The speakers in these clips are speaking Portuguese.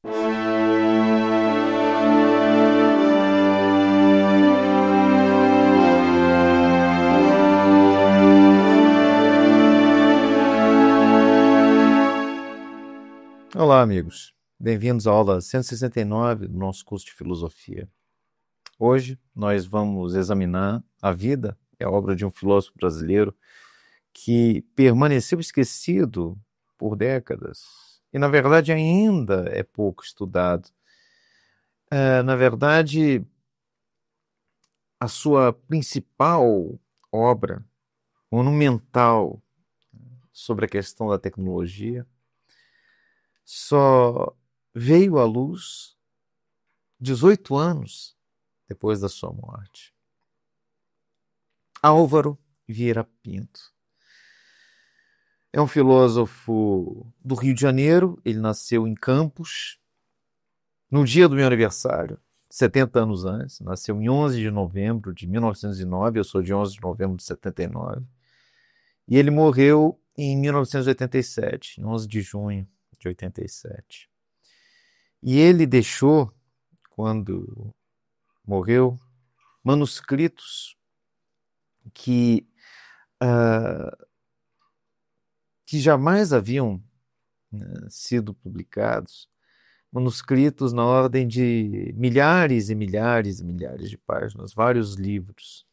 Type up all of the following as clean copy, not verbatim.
Olá, amigos. Bem-vindos à aula 169 do nosso curso de Filosofia. Hoje nós vamos examinar a vida e a obra de um filósofo brasileiro que permaneceu esquecido por décadas e, na verdade, ainda é pouco estudado. Na verdade, a sua principal obra monumental sobre a questão da tecnologia só veio à luz 18 anos depois da sua morte. Álvaro Vieira Pinto. É um filósofo do Rio de Janeiro. Ele nasceu em Campos, no dia do meu aniversário, 70 anos antes. Nasceu em 11 de novembro de 1909, eu sou de 11 de novembro de 79. E ele morreu em 1987, em 11 de junho de 87. E ele deixou, quando morreu, manuscritos que jamais haviam sido publicados, manuscritos na ordem de milhares e milhares e milhares de páginas, vários livros,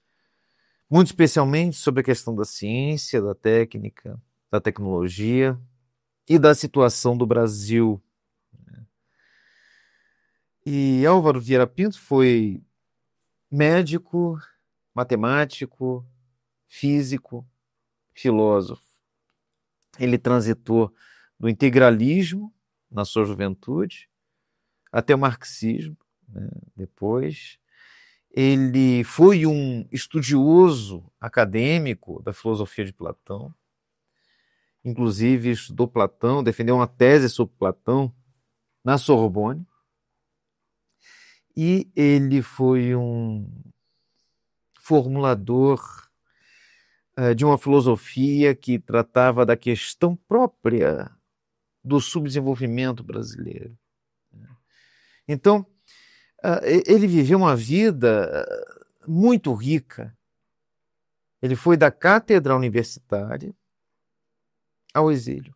muito especialmente sobre a questão da ciência, da técnica, da tecnologia e da situação do Brasil. E Álvaro Vieira Pinto foi médico, matemático, físico, filósofo. Ele transitou do integralismo na sua juventude até o marxismo, né? Depois ele foi um estudioso acadêmico da filosofia de Platão, inclusive estudou Platão, defendeu uma tese sobre Platão na Sorbonne, e ele foi um formulador de uma filosofia que tratava da questão própria do subdesenvolvimento brasileiro. Então, ele viveu uma vida muito rica. Ele foi da cátedra universitária ao exílio.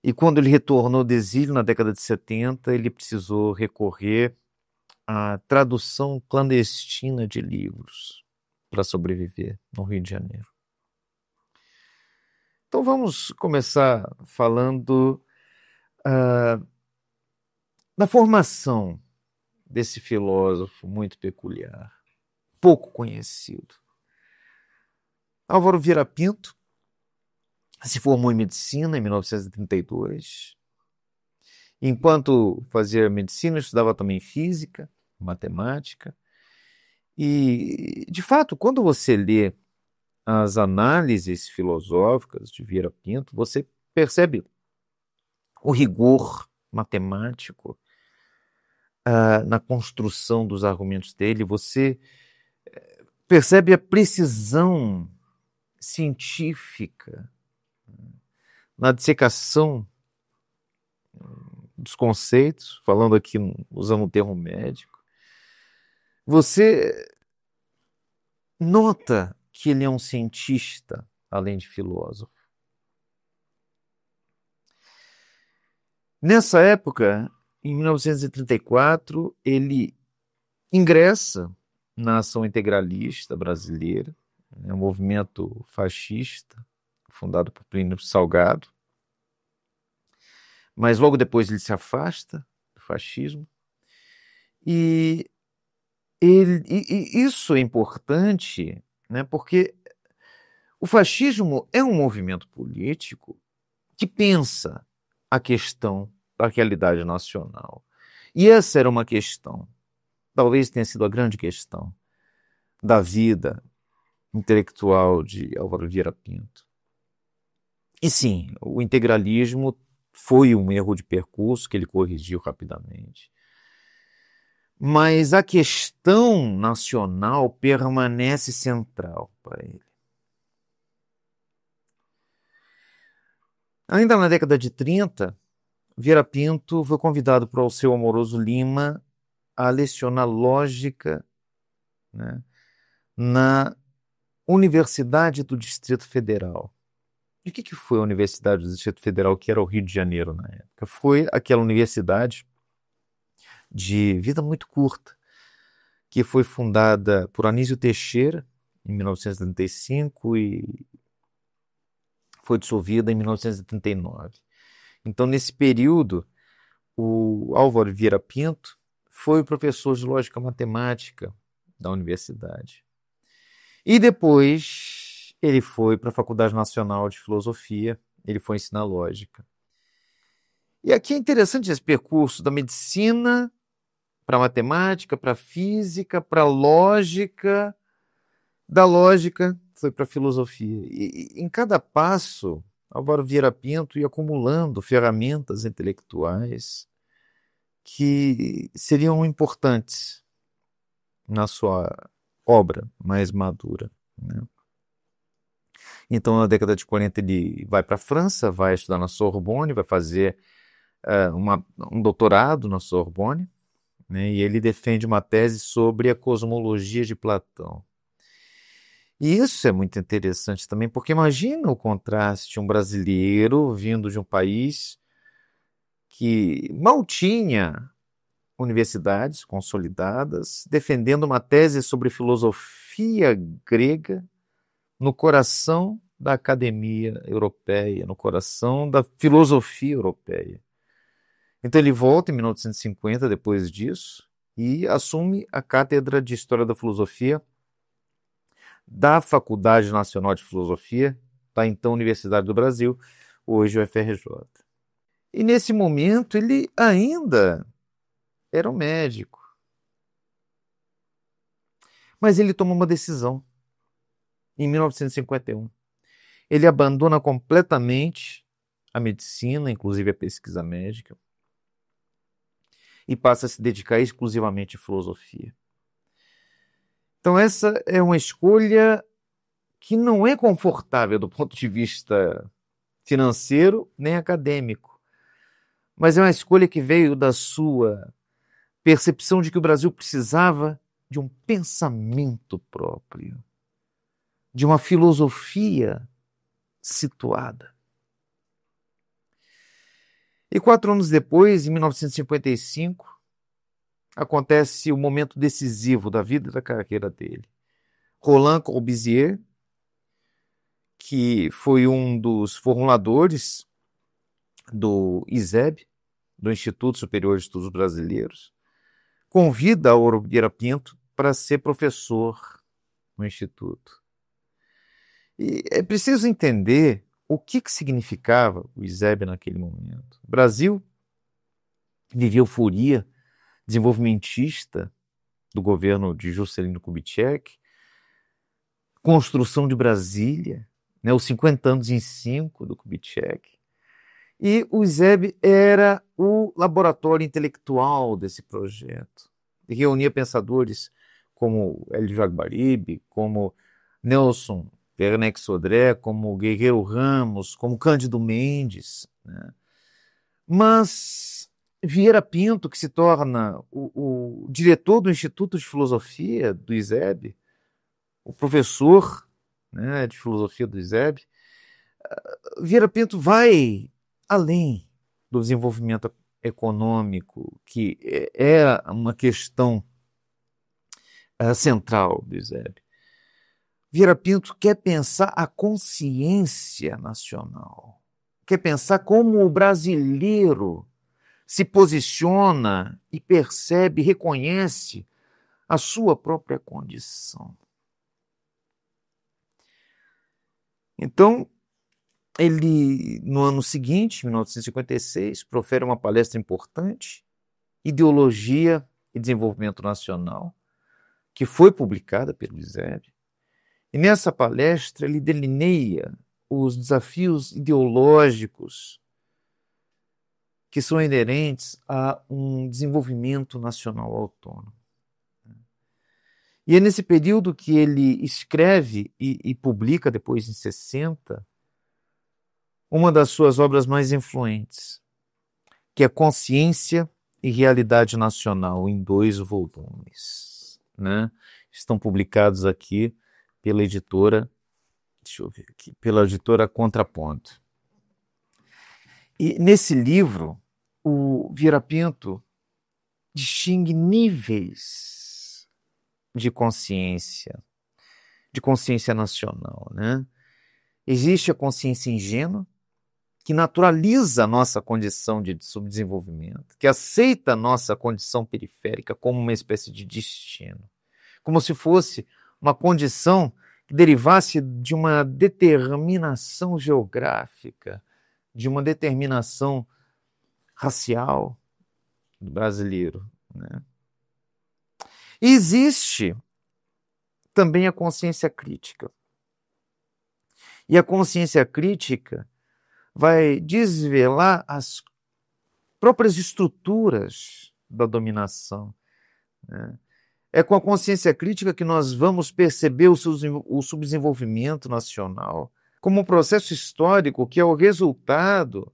E quando ele retornou do exílio, na década de 70, ele precisou recorrer à tradução clandestina de livros para sobreviver no Rio de Janeiro. Então vamos começar falando da formação desse filósofo muito peculiar, pouco conhecido. Álvaro Vieira Pinto se formou em medicina em 1932. Enquanto fazia medicina, estudava também física, matemática. E, de fato, quando você lê as análises filosóficas de Vieira Pinto, você percebe o rigor matemático na construção dos argumentos dele, você percebe a precisão científica na dissecação dos conceitos, falando aqui, usando o termo médico. Você nota que ele é um cientista, além de filósofo. Nessa época, em 1934, ele ingressa na Ação Integralista Brasileira, um movimento fascista, fundado por Plínio Salgado. Mas logo depois ele se afasta do fascismo. E isso é importante, né, porque o fascismo é um movimento político que pensa a questão da realidade nacional. E essa era uma questão, talvez tenha sido a grande questão da vida intelectual de Álvaro Vieira Pinto. E sim, o integralismo foi um erro de percurso que ele corrigiu rapidamente. Mas a questão nacional permanece central para ele. Ainda na década de 30, Vieira Pinto foi convidado por Alceu Amoroso Lima a lecionar lógica, né, na Universidade do Distrito Federal. E o que foi a Universidade do Distrito Federal, que era o Rio de Janeiro na época? Foi aquela universidade de vida muito curta, que foi fundada por Anísio Teixeira, em 1975, e foi dissolvida em 1979. Então, nesse período, o Álvaro Vieira Pinto foi professor de lógica matemática da universidade. E depois ele foi para a Faculdade Nacional de Filosofia, ele foi ensinar lógica. E aqui é interessante esse percurso da medicina para a matemática, para a física, para a lógica, da lógica foi para a filosofia. E em cada passo, Álvaro Vieira Pinto ia acumulando ferramentas intelectuais que seriam importantes na sua obra mais madura, né? Então, na década de 40, ele vai para a França, vai estudar na Sorbonne, vai fazer um doutorado na Sorbonne, né? E ele defende uma tese sobre a cosmologia de Platão. E isso é muito interessante também, porque imagina o contraste, um brasileiro vindo de um país que mal tinha universidades consolidadas, defendendo uma tese sobre filosofia grega no coração da academia europeia, no coração da filosofia europeia. Então ele volta em 1950, depois disso, e assume a cátedra de História da Filosofia da Faculdade Nacional de Filosofia, da então Universidade do Brasil, hoje o FRJ. E nesse momento ele ainda era um médico. Mas ele toma uma decisão em 1951. Ele abandona completamente a medicina, inclusive a pesquisa médica, e passa a se dedicar exclusivamente à filosofia. Então essa é uma escolha que não é confortável do ponto de vista financeiro nem acadêmico, mas é uma escolha que veio da sua percepção de que o Brasil precisava de um pensamento próprio, de uma filosofia situada. E 4 anos depois, em 1955, acontece o momento decisivo da vida e da carreira dele. Roland Corbusier, que foi um dos formuladores do ISEB, do Instituto Superior de Estudos Brasileiros, convida Álvaro Vieira Pinto para ser professor no Instituto. E é preciso entender o que significava o ISEB naquele momento. O Brasil vivia euforia desenvolvimentista do governo de Juscelino Kubitschek, construção de Brasília, né, os 50 anos em 5 do Kubitschek. E o ISEB era o laboratório intelectual desse projeto. E reunia pensadores como Hélio Jaguaribe, como Nelson Werneck Sodré, como Guerreiro Ramos, como Cândido Mendes, né? Mas Vieira Pinto, que se torna o diretor do Instituto de Filosofia do ISEB, o professor, né, de filosofia do ISEB, Vieira Pinto vai além do desenvolvimento econômico, que era uma questão central do ISEB. Vieira Pinto quer pensar a consciência nacional, quer pensar como o brasileiro se posiciona e percebe, reconhece a sua própria condição. Então, ele, no ano seguinte, 1956, profere uma palestra importante, Ideologia e Desenvolvimento Nacional, que foi publicada pelo ISEB. E nessa palestra ele delineia os desafios ideológicos que são inerentes a um desenvolvimento nacional autônomo. E é nesse período que ele escreve e publica, depois em 60, uma das suas obras mais influentes, que é Consciência e Realidade Nacional, em 2 volumes, né? Estão publicados aqui pela editora, deixa eu ver aqui, pela editora Contraponto. E nesse livro, o Vieira Pinto distingue níveis de consciência nacional, né? Existe a consciência ingênua, que naturaliza a nossa condição de subdesenvolvimento, que aceita a nossa condição periférica como uma espécie de destino, como se fosse uma condição que derivasse de uma determinação geográfica, de uma determinação racial do brasileiro, né? E existe também a consciência crítica. E a consciência crítica vai desvelar as próprias estruturas da dominação, né? É com a consciência crítica que nós vamos perceber o subdesenvolvimento nacional como um processo histórico que é o resultado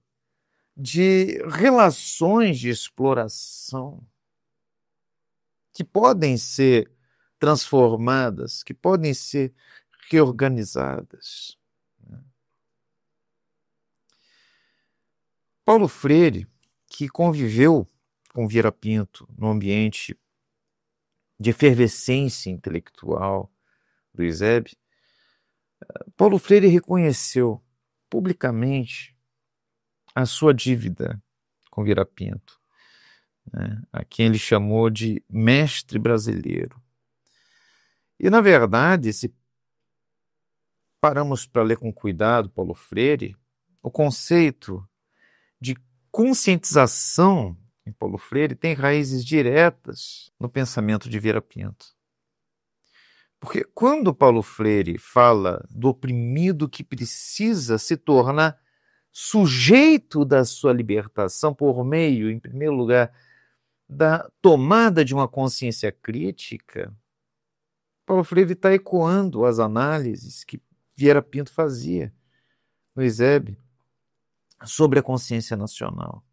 de relações de exploração que podem ser transformadas, que podem ser reorganizadas. Paulo Freire, que conviveu com Vieira Pinto no ambiente de efervescência intelectual do ISEB, Paulo Freire reconheceu publicamente a sua dívida com Vieira Pinto, né, a quem ele chamou de mestre brasileiro. E, na verdade, se paramos para ler com cuidado Paulo Freire, o conceito de conscientização em Paulo Freire tem raízes diretas no pensamento de Vieira Pinto. Porque quando Paulo Freire fala do oprimido que precisa se tornar sujeito da sua libertação por meio, em primeiro lugar, da tomada de uma consciência crítica, Paulo Freire está ecoando as análises que Vieira Pinto fazia no ISEB sobre a consciência nacional.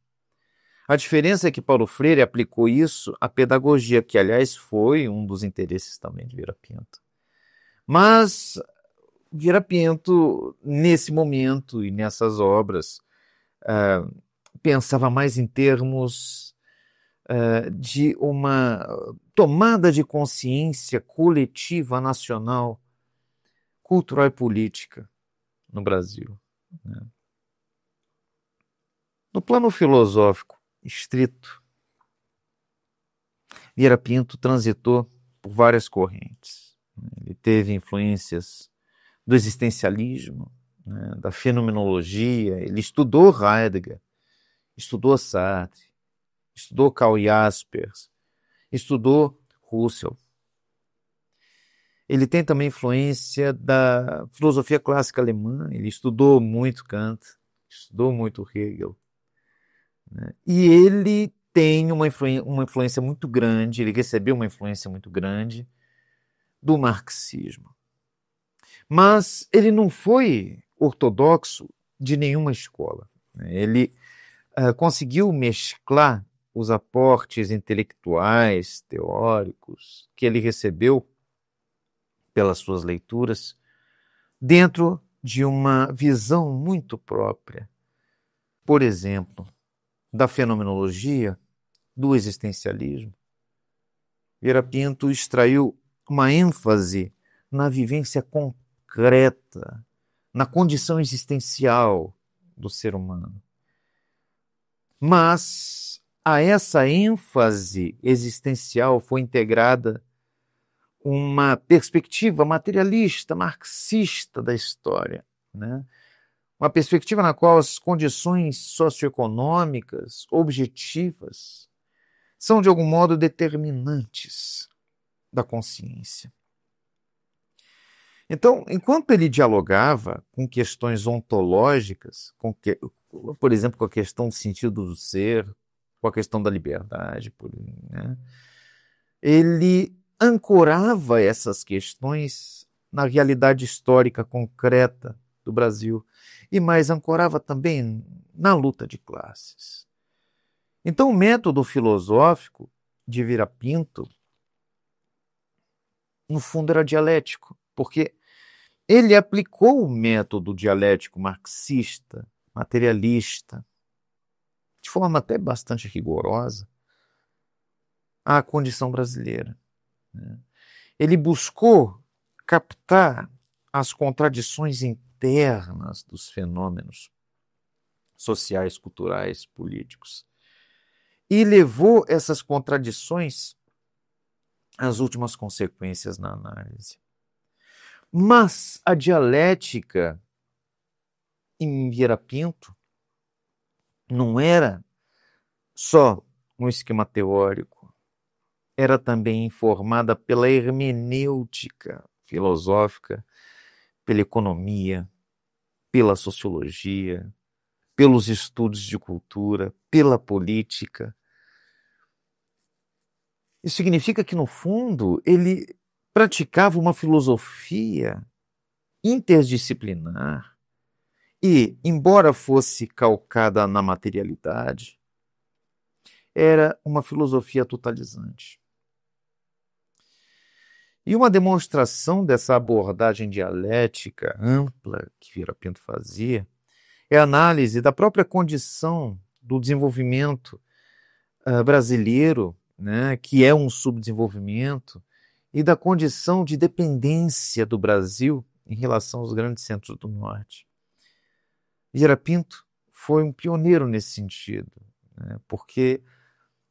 A diferença é que Paulo Freire aplicou isso à pedagogia, que, aliás, foi um dos interesses também de Vieira Pinto. Mas Vieira Pinto, nesse momento e nessas obras, pensava mais em termos de uma tomada de consciência coletiva, nacional, cultural e política no Brasil, né? No plano filosófico estrito, Vieira Pinto transitou por várias correntes. Ele teve influências do existencialismo, né, da fenomenologia. Ele estudou Heidegger, estudou Sartre, estudou Karl Jaspers, estudou Husserl. Ele tem também influência da filosofia clássica alemã. Ele estudou muito Kant, estudou muito Hegel, né? E ele tem uma influência muito grande, ele recebeu uma influência muito grande do marxismo. Mas ele não foi ortodoxo de nenhuma escola, né? Ele conseguiu mesclar os aportes intelectuais, teóricos, que ele recebeu pelas suas leituras, dentro de uma visão muito própria, por exemplo, da fenomenologia, do existencialismo. Vieira Pinto extraiu uma ênfase na vivência concreta, na condição existencial do ser humano. Mas a essa ênfase existencial foi integrada uma perspectiva materialista, marxista da história, né? Uma perspectiva na qual as condições socioeconômicas objetivas são, de algum modo, determinantes da consciência. Então, enquanto ele dialogava com questões ontológicas, por exemplo, com a questão do sentido do ser, com a questão da liberdade, né, ele ancorava essas questões na realidade histórica concreta do Brasil, e mais ancorava também na luta de classes. Então, o método filosófico de Vieira Pinto, no fundo, era dialético, porque ele aplicou o método dialético marxista, materialista, de forma até bastante rigorosa, à condição brasileira. Ele buscou captar as contradições internas dos fenômenos sociais, culturais, políticos, e levou essas contradições às últimas consequências na análise. Mas a dialética em Vieira Pinto não era só um esquema teórico, era também informada pela hermenêutica filosófica, pela economia, pela sociologia, pelos estudos de cultura, pela política. Isso significa que, no fundo, ele praticava uma filosofia interdisciplinar e, embora fosse calcada na materialidade, era uma filosofia totalizante. E uma demonstração dessa abordagem dialética ampla que Vieira Pinto fazia é a análise da própria condição do desenvolvimento brasileiro, né, que é um subdesenvolvimento, e da condição de dependência do Brasil em relação aos grandes centros do norte. Vieira Pinto foi um pioneiro nesse sentido, né, porque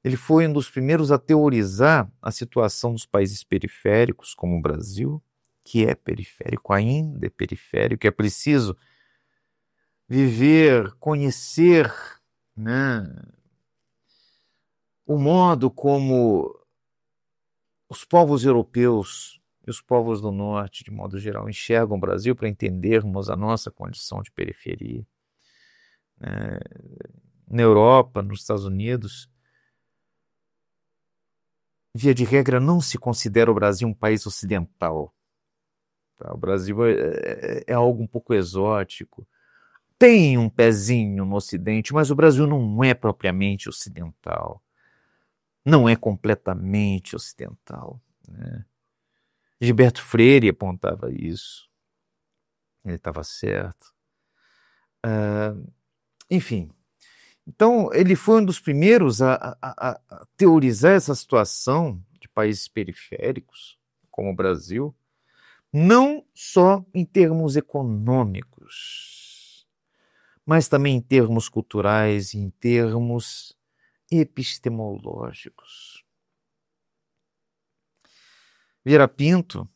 ele foi um dos primeiros a teorizar a situação dos países periféricos, como o Brasil, que é periférico, ainda é periférico, é preciso viver, conhecer, né, o modo como os povos europeus e os povos do norte, de modo geral, enxergam o Brasil para entendermos a nossa condição de periferia. Na Europa, nos Estados Unidos, via de regra, não se considera o Brasil um país ocidental. O Brasil é algo um pouco exótico. Tem um pezinho no Ocidente, mas o Brasil não é propriamente ocidental. Não é completamente ocidental, né? Gilberto Freire apontava isso. Ele estava certo. Enfim, então ele foi um dos primeiros a teorizar essa situação de países periféricos, como o Brasil, não só em termos econômicos, mas também em termos culturais e em termos epistemológicos. Vieira Pinto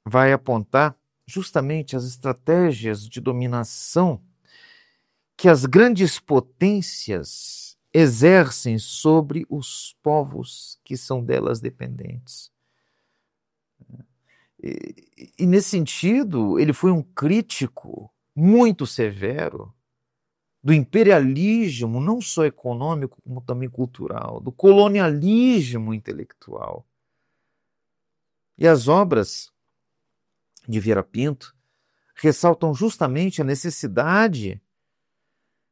vai apontar justamente as estratégias de dominação que as grandes potências exercem sobre os povos que são delas dependentes. E nesse sentido, ele foi um crítico muito severo do imperialismo, não só econômico, como também cultural, do colonialismo intelectual. E as obras de Vieira Pinto ressaltam justamente a necessidade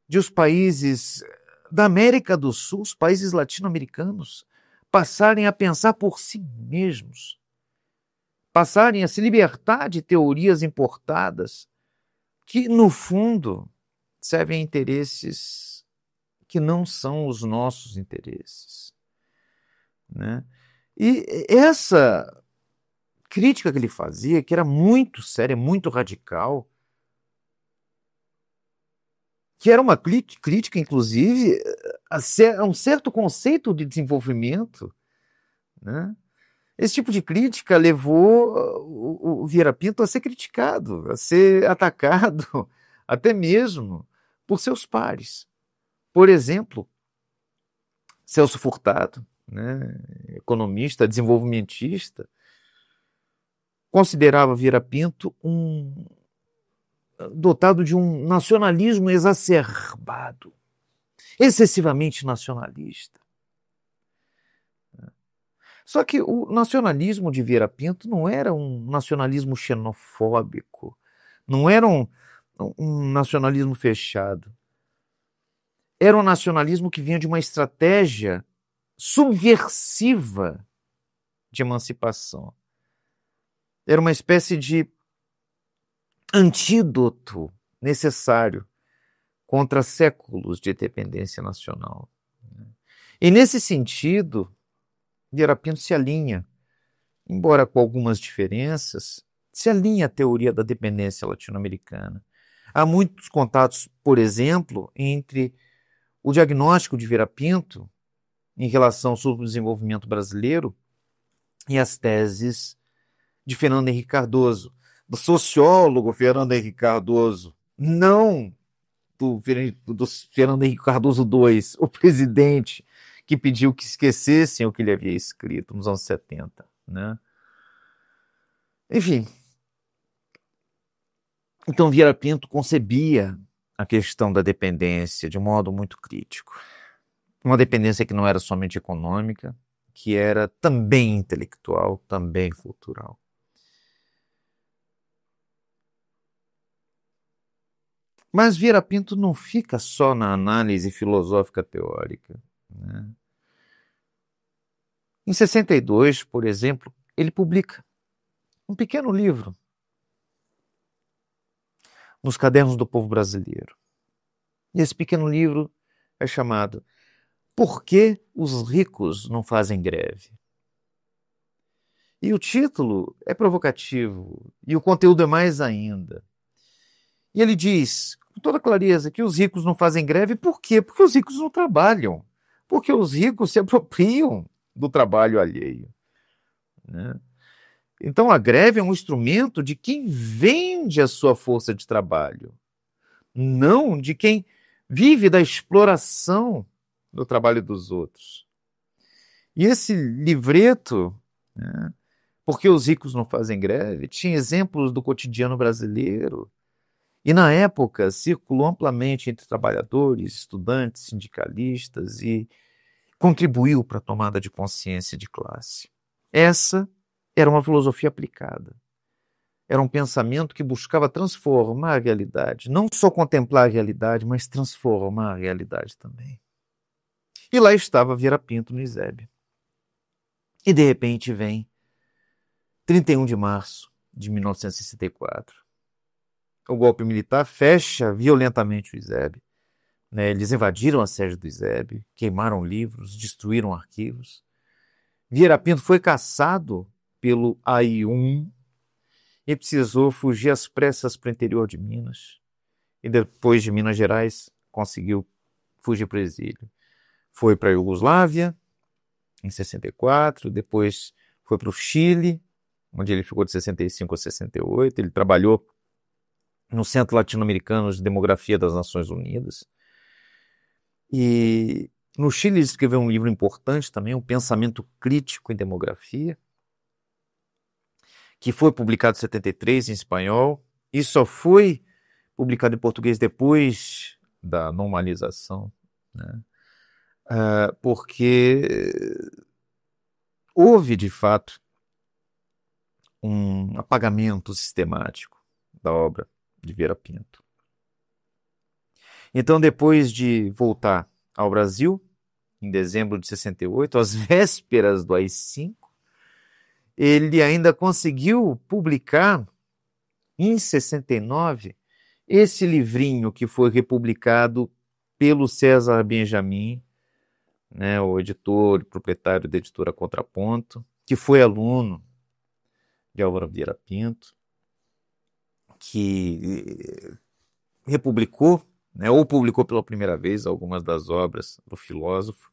de os países da América do Sul, os países latino-americanos, passarem a pensar por si mesmos, passarem a se libertar de teorias importadas que, no fundo, servem a interesses que não são os nossos interesses, né? E essa crítica que ele fazia, que era muito séria, muito radical, que era uma crítica, inclusive, a um certo conceito de desenvolvimento, né? Esse tipo de crítica levou o Vieira Pinto a ser criticado, a ser atacado, até mesmo por seus pares. Por exemplo, Celso Furtado, né, economista, desenvolvimentista, considerava Vieira Pinto dotado de um nacionalismo exacerbado, excessivamente nacionalista. Só que o nacionalismo de Vieira Pinto não era um nacionalismo xenofóbico, não era um nacionalismo fechado. era um nacionalismo que vinha de uma estratégia subversiva de emancipação. Era uma espécie de antídoto necessário contra séculos de dependência nacional. E nesse sentido, Vieira Pinto se alinha, embora com algumas diferenças, se alinha à teoria da dependência latino-americana. Há muitos contatos, por exemplo, entre o diagnóstico de Vieira Pinto em relação ao subdesenvolvimento brasileiro e as teses de Fernando Henrique Cardoso, do sociólogo Fernando Henrique Cardoso, não do Fernando Henrique Cardoso II, o presidente que pediu que esquecessem o que ele havia escrito nos anos 70, né? Enfim, então Vieira Pinto concebia a questão da dependência de um modo muito crítico. Uma dependência que não era somente econômica, que era também intelectual, também cultural. Mas Vieira Pinto não fica só na análise filosófica teórica, né? Em 62, por exemplo, ele publica um pequeno livro nos Cadernos do Povo Brasileiro. E esse pequeno livro é chamado Por que os ricos não fazem greve? E o título é provocativo e o conteúdo é mais ainda. E ele diz, com toda clareza, que os ricos não fazem greve. Por quê? Porque os ricos não trabalham. Porque os ricos se apropriam do trabalho alheio, né? Então a greve é um instrumento de quem vende a sua força de trabalho, não de quem vive da exploração do trabalho dos outros. E esse livreto, né, Por que os ricos não fazem greve, tinha exemplos do cotidiano brasileiro. E na época circulou amplamente entre trabalhadores, estudantes, sindicalistas e contribuiu para a tomada de consciência de classe. Essa era uma filosofia aplicada. Era um pensamento que buscava transformar a realidade. Não só contemplar a realidade, mas transformar a realidade também. E lá estava Vieira Pinto no ISEB. E de repente vem 31 de março de 1964. O golpe militar fecha violentamente o ISEB. Eles invadiram a sede do ISEB, queimaram livros, destruíram arquivos. Vieira Pinto foi caçado pelo AI-1 e precisou fugir às pressas para o interior de Minas. E depois de Minas Gerais, conseguiu fugir para o exílio. Foi para a Iugoslávia, em 64, depois foi para o Chile, onde ele ficou de 65 a 68. Ele trabalhou no Centro Latino-Americano de Demografia das Nações Unidas. E no Chile ele escreveu um livro importante também, O Pensamento Crítico em Demografia, que foi publicado em 73 em espanhol e só foi publicado em português depois da normalização, né? Porque houve, de fato, um apagamento sistemático da obra de Vieira Pinto. Então, depois de voltar ao Brasil, em dezembro de 68, às vésperas do AI-5, ele ainda conseguiu publicar, em 69, esse livrinho que foi republicado pelo César Benjamin, né, o editor e proprietário da editora Contraponto, que foi aluno de Álvaro Vieira Pinto, que republicou, né, ou publicou pela primeira vez algumas das obras do filósofo.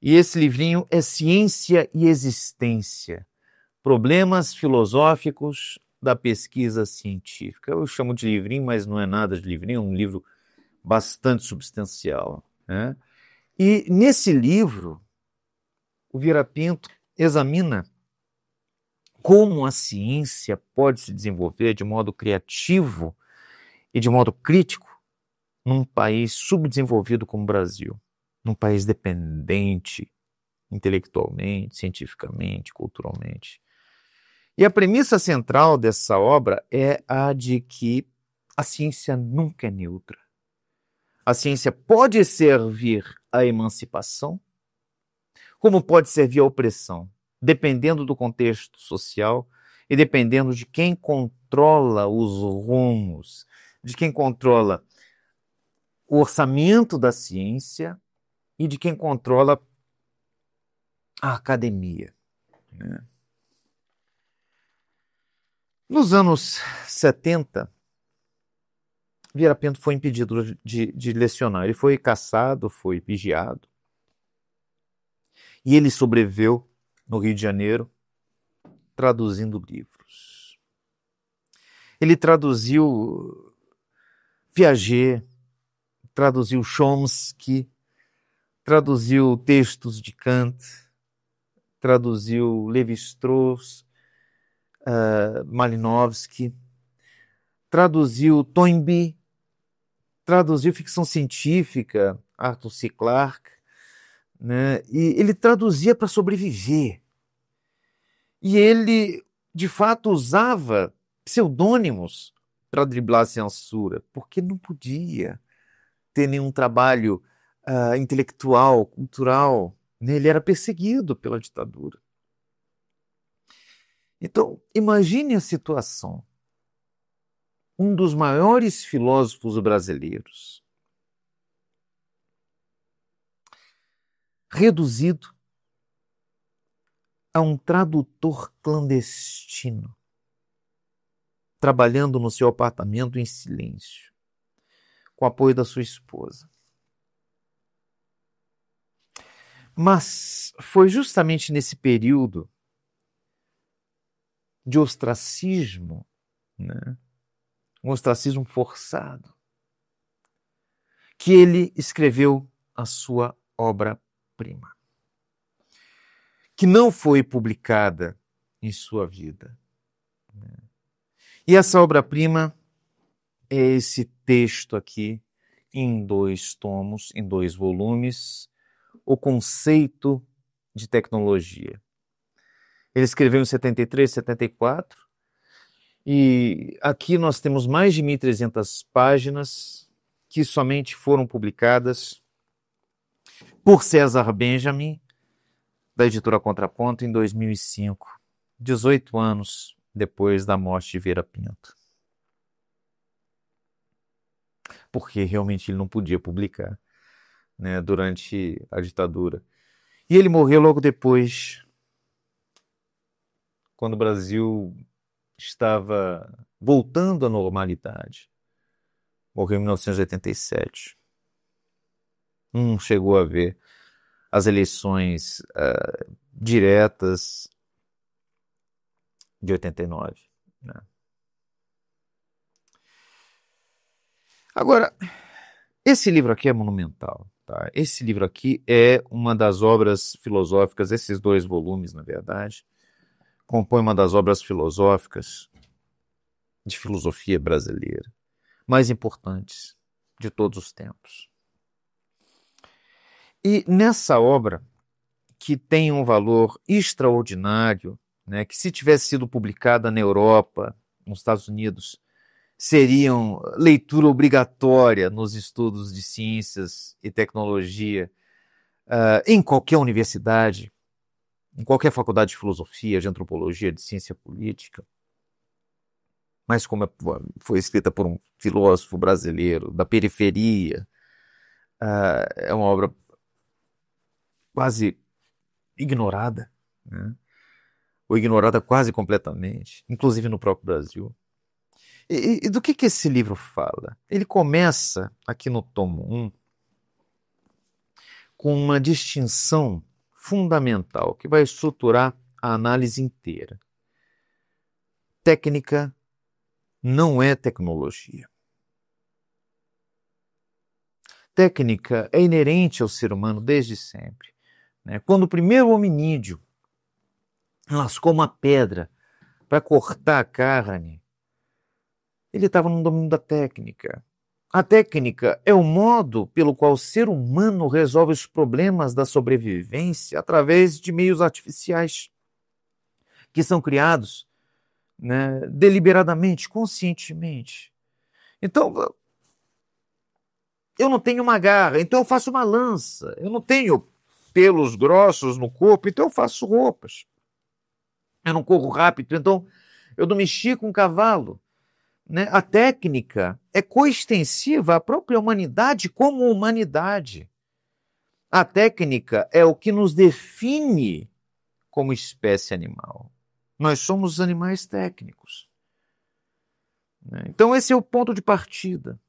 E esse livrinho é Ciência e Existência, Problemas Filosóficos da Pesquisa Científica. Eu chamo de livrinho, mas não é nada de livrinho, é um livro bastante substancial, né? E nesse livro, o Vieira Pinto examina como a ciência pode se desenvolver de modo criativo e de modo crítico num país subdesenvolvido como o Brasil, num país dependente intelectualmente, cientificamente, culturalmente. E a premissa central dessa obra é a de que a ciência nunca é neutra. A ciência pode servir à emancipação, como pode servir à opressão, dependendo do contexto social e dependendo de quem controla os rumos, de quem controla o orçamento da ciência e de quem controla a academia. Né? Nos anos 70, Vieira Pinto foi impedido de lecionar. Ele foi caçado, foi vigiado. E ele sobreviveu no Rio de Janeiro, traduzindo livros. Ele traduziu Piaget, traduziu Chomsky, traduziu textos de Kant, traduziu Lévi-Strauss, Malinowski, traduziu Toynbee, traduziu ficção científica, Arthur C. Clarke, né? E ele traduzia para sobreviver. E ele, de fato, usava pseudônimos para driblar a censura, porque não podia ter nenhum trabalho intelectual, cultural. Né? Ele era perseguido pela ditadura. Então, imagine a situação. Um dos maiores filósofos brasileiros, reduzido a um tradutor clandestino, trabalhando no seu apartamento em silêncio, com o apoio da sua esposa. Mas foi justamente nesse período de ostracismo, né? Um ostracismo forçado, que ele escreveu a sua obra-prima, que não foi publicada em sua vida. E essa obra-prima é esse texto aqui, em 2 tomos, em 2 volumes, O Conceito de Tecnologia. Ele escreveu em 73, 74, e aqui nós temos mais de 1.300 páginas que somente foram publicadas por César Benjamin, da editora Contraponto, em 2005, 18 anos depois da morte de Vieira Pinto. Porque realmente ele não podia publicar, né, durante a ditadura. E ele morreu logo depois, quando o Brasil estava voltando à normalidade. Morreu em 1987. Não chegou a ver as eleições diretas de 89. Né? Agora, esse livro aqui é monumental. Tá? Esse livro aqui é uma das obras filosóficas, esses 2 volumes, na verdade, compõe uma das obras filosóficas de filosofia brasileira mais importantes de todos os tempos. E nessa obra, que tem um valor extraordinário, né, que se tivesse sido publicada na Europa, nos Estados Unidos, seriam leitura obrigatória nos estudos de ciências e tecnologia, em qualquer universidade, em qualquer faculdade de filosofia, de antropologia, de ciência política. Mas como foi escrita por um filósofo brasileiro da periferia, é uma obra quase ignorada, né? Ou ignorada quase completamente, inclusive no próprio Brasil. E do que esse livro fala? Ele começa, aqui no tomo 1, com uma distinção fundamental que vai estruturar a análise inteira. Técnica não é tecnologia. Técnica é inerente ao ser humano desde sempre. Né? Quando o primeiro hominídeo lascou uma pedra para cortar a carne, ele estava no domínio da técnica. A técnica é o modo pelo qual o ser humano resolve os problemas da sobrevivência através de meios artificiais que são criados, né, deliberadamente, conscientemente. Então, Eu não tenho uma garra, então eu faço uma lança. Eu não tenho pelos grossos no corpo, então eu faço roupas. Eu não corro rápido, então eu domestico com um cavalo. Né? A técnica é coextensiva à própria humanidade como humanidade. A técnica é o que nos define como espécie animal. Nós somos animais técnicos. Né? Então esse é o ponto de partida.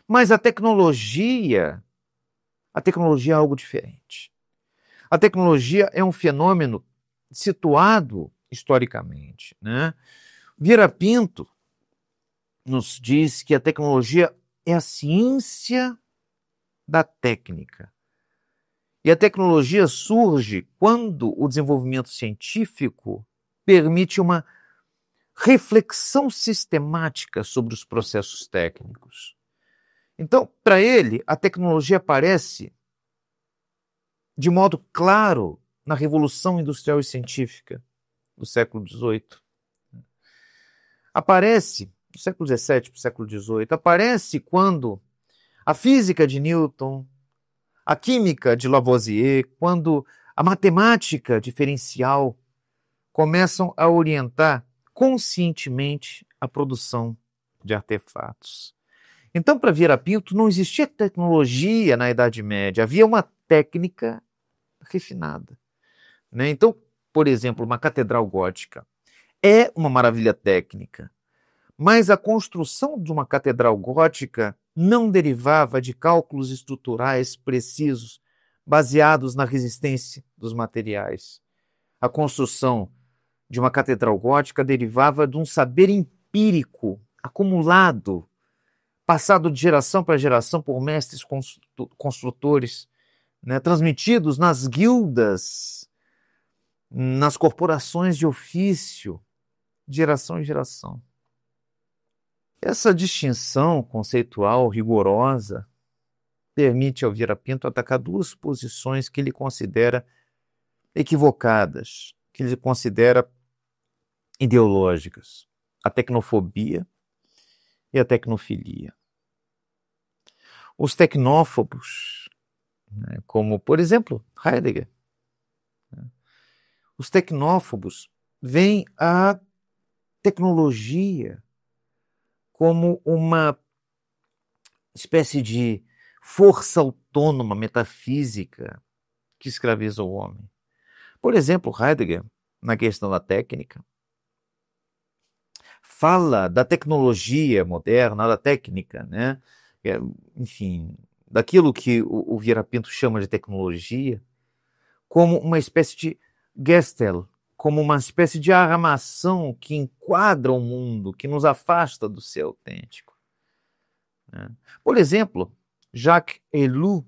Mas a tecnologia é algo diferente. A tecnologia é um fenômeno situado historicamente. Né? Vieira Pinto nos diz que a tecnologia é a ciência da técnica. E a tecnologia surge quando o desenvolvimento científico permite uma reflexão sistemática sobre os processos técnicos. Então, para ele, a tecnologia aparece de modo claro na Revolução Industrial e Científica do século XVIII. Aparece, do século XVII para o século XVIII, aparece quando a física de Newton, a química de Lavoisier, quando a matemática diferencial começam a orientar conscientemente a produção de artefatos. Então, para Vieira Pinto, não existia tecnologia na Idade Média, havia uma técnica refinada. Né? Então, por exemplo, uma catedral gótica é uma maravilha técnica, mas a construção de uma catedral gótica não derivava de cálculos estruturais precisos, baseados na resistência dos materiais. A construção de uma catedral gótica derivava de um saber empírico acumulado, passado de geração para geração por mestres construtores, né, transmitidos nas guildas, nas corporações de ofício, de geração em geração. Essa distinção conceitual rigorosa permite ao Vieira Pinto atacar duas posições que ele considera equivocadas, que ele considera ideológicas: a tecnofobia e a tecnofilia. Os tecnófobos, né, como, por exemplo, Heidegger, né, os tecnófobos veem a tecnologia como uma espécie de força autônoma metafísica que escraviza o homem. Por exemplo, Heidegger, na questão da técnica, fala da tecnologia moderna, da técnica, né? Enfim, daquilo que o Vieira Pinto chama de tecnologia, como uma espécie de Gestell, como uma espécie de armação que enquadra o mundo, que nos afasta do ser autêntico. Né? Por exemplo, Jacques Ellul,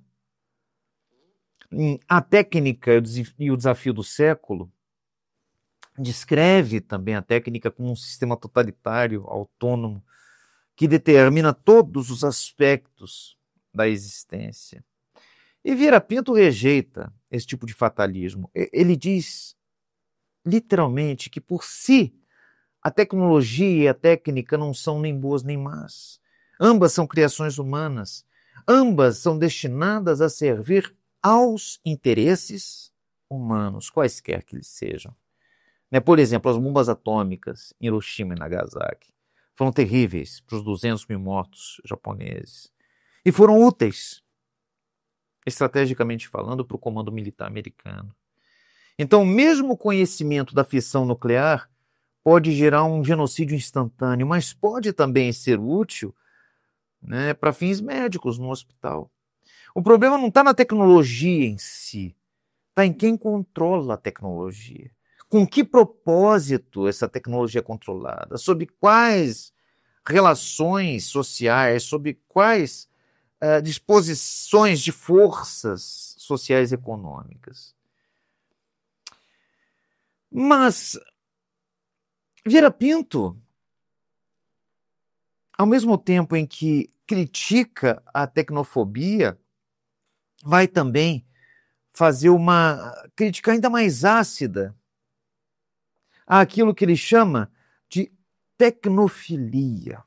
em A Técnica e o Desafio do Século, descreve também a técnica como um sistema totalitário, autônomo, que determina todos os aspectos da existência. E Vieira Pinto rejeita esse tipo de fatalismo. Ele diz, literalmente, que por si a tecnologia e a técnica não são nem boas nem más. Ambas são criações humanas. Ambas são destinadas a servir aos interesses humanos, quaisquer que eles sejam. Por exemplo, as bombas atômicas em Hiroshima e Nagasaki foram terríveis para os 200 mil mortos japoneses. E foram úteis, estrategicamente falando, para o comando militar americano. Então, mesmo o conhecimento da fissão nuclear pode gerar um genocídio instantâneo, mas pode também ser útil, né, para fins médicos no hospital. O problema não está na tecnologia em si, está em quem controla a tecnologia. Com que propósito essa tecnologia é controlada? Sob quais relações sociais, sob quais disposições de forças sociais e econômicas? Mas Vieira Pinto, ao mesmo tempo em que critica a tecnofobia, vai também fazer uma crítica ainda mais ácida àquilo que ele chama de tecnofilia.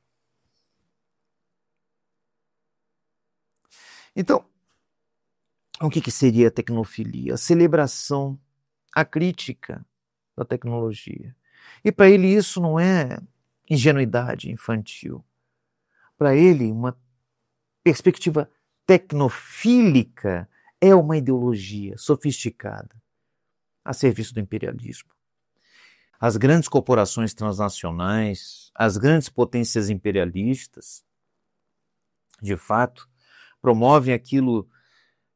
Então, o que seria a tecnofilia? A celebração, a crítica da tecnologia. E para ele isso não é ingenuidade infantil. Para ele, uma perspectiva tecnofílica é uma ideologia sofisticada a serviço do imperialismo. As grandes corporações transnacionais, as grandes potências imperialistas, de fato, promovem aquilo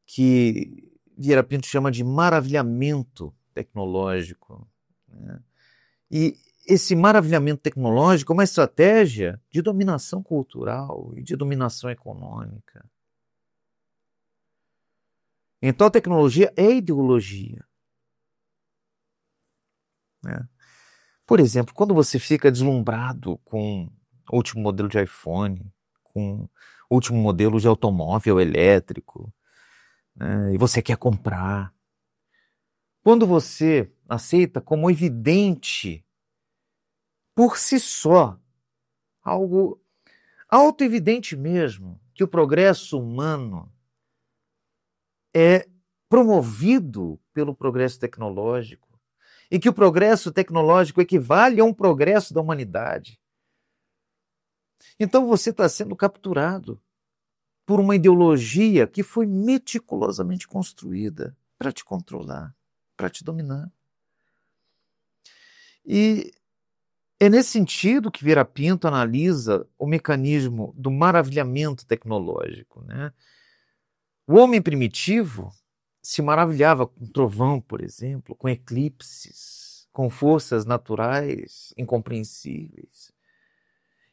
que Vieira Pinto chama de maravilhamento tecnológico, né? E esse maravilhamento tecnológico é uma estratégia de dominação cultural e de dominação econômica. Então a tecnologia é ideologia, né? Por exemplo, quando você fica deslumbrado com o último modelo de iPhone, com o último modelo de automóvel elétrico, né, e você quer comprar, quando você aceita como evidente, por si só, algo autoevidente mesmo, que o progresso humano é promovido pelo progresso tecnológico e que o progresso tecnológico equivale a um progresso da humanidade. Então você está sendo capturado por uma ideologia que foi meticulosamente construída para te controlar, para te dominar. E é nesse sentido que Vieira Pinto analisa o mecanismo do maravilhamento tecnológico, né? O homem primitivo se maravilhava com trovão, por exemplo, com eclipses, com forças naturais incompreensíveis.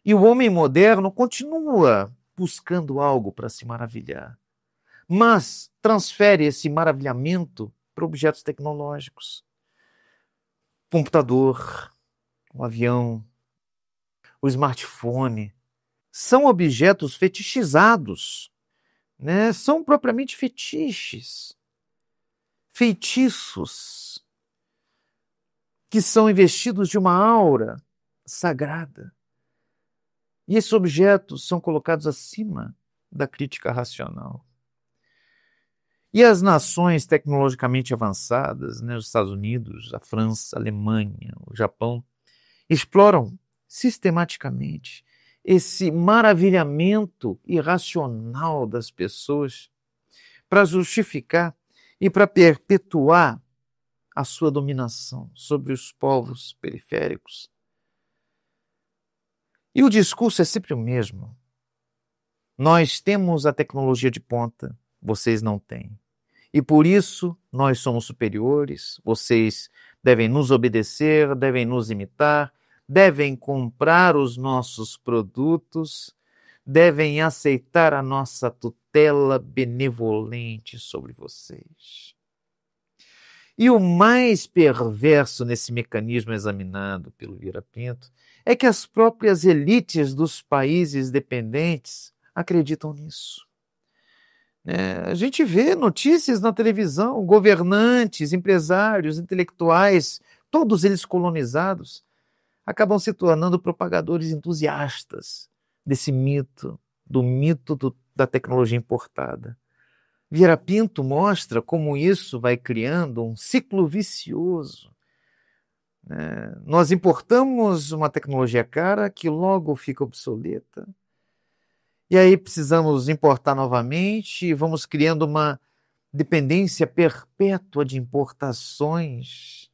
E o homem moderno continua buscando algo para se maravilhar, mas transfere esse maravilhamento para objetos tecnológicos. Computador, o avião, o smartphone, são objetos fetichizados, né? São propriamente fetiches, feitiços, que são investidos de uma aura sagrada. E esses objetos são colocados acima da crítica racional. E as nações tecnologicamente avançadas, né, os Estados Unidos, a França, a Alemanha, o Japão, exploram sistematicamente esse maravilhamento irracional das pessoas para justificar e para perpetuar a sua dominação sobre os povos periféricos. E o discurso é sempre o mesmo. Nós temos a tecnologia de ponta, vocês não têm. E por isso nós somos superiores, vocês devem nos obedecer, devem nos imitar, devem comprar os nossos produtos, devem aceitar a nossa tutela benevolente sobre vocês. E o mais perverso nesse mecanismo examinado pelo Vieira Pinto é que as próprias elites dos países dependentes acreditam nisso. A gente vê notícias na televisão, governantes, empresários, intelectuais, todos eles colonizados, acabam se tornando propagadores entusiastas desse mito, da tecnologia importada. Vieira Pinto mostra como isso vai criando um ciclo vicioso. Nós importamos uma tecnologia cara que logo fica obsoleta. E aí precisamos importar novamente e vamos criando uma dependência perpétua de importações,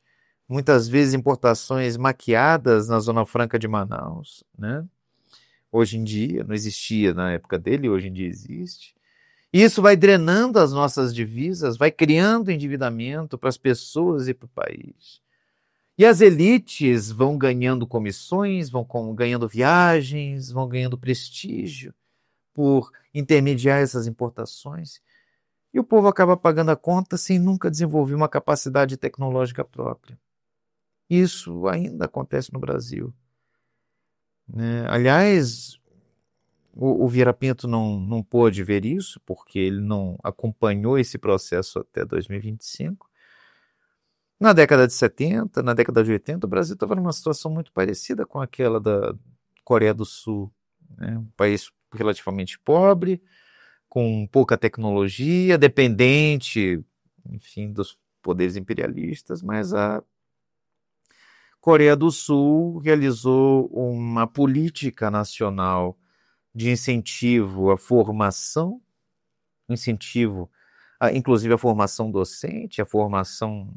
muitas vezes importações maquiadas na Zona Franca de Manaus, né? Hoje em dia, não existia na época dele, hoje em dia existe. E isso vai drenando as nossas divisas, vai criando endividamento para as pessoas e para o país. E as elites vão ganhando comissões, vão ganhando viagens, vão ganhando prestígio por intermediar essas importações. E o povo acaba pagando a conta sem nunca desenvolver uma capacidade tecnológica própria. Isso ainda acontece no Brasil. Aliás, o Vieira Pinto não pôde ver isso, porque ele não acompanhou esse processo até 2025. Na década de 70, na década de 80, o Brasil estava numa situação muito parecida com aquela da Coreia do Sul, né? Um país relativamente pobre, com pouca tecnologia, dependente, enfim, dos poderes imperialistas, mas a Coreia do Sul realizou uma política nacional de incentivo à formação, incentivo, inclusive a formação docente, a formação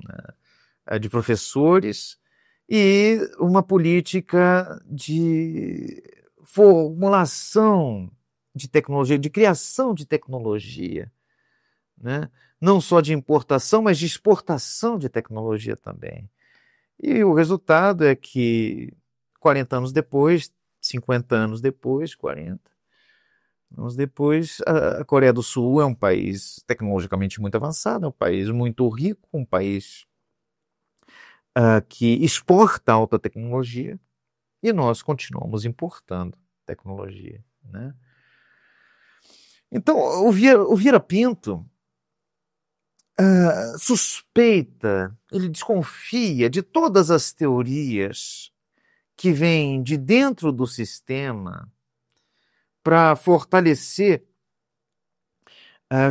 de professores, e uma política de formulação de tecnologia, de criação de tecnologia, né? Não só de importação, mas de exportação de tecnologia também. E o resultado é que 40 anos depois, 50 anos depois, 40 anos depois, a Coreia do Sul é um país tecnologicamente muito avançado, é um país muito rico, um país que exporta alta tecnologia, e nós continuamos importando tecnologia, né? Então, o Vieira Pinto suspeita, ele desconfia de todas as teorias que vêm de dentro do sistema para fortalecer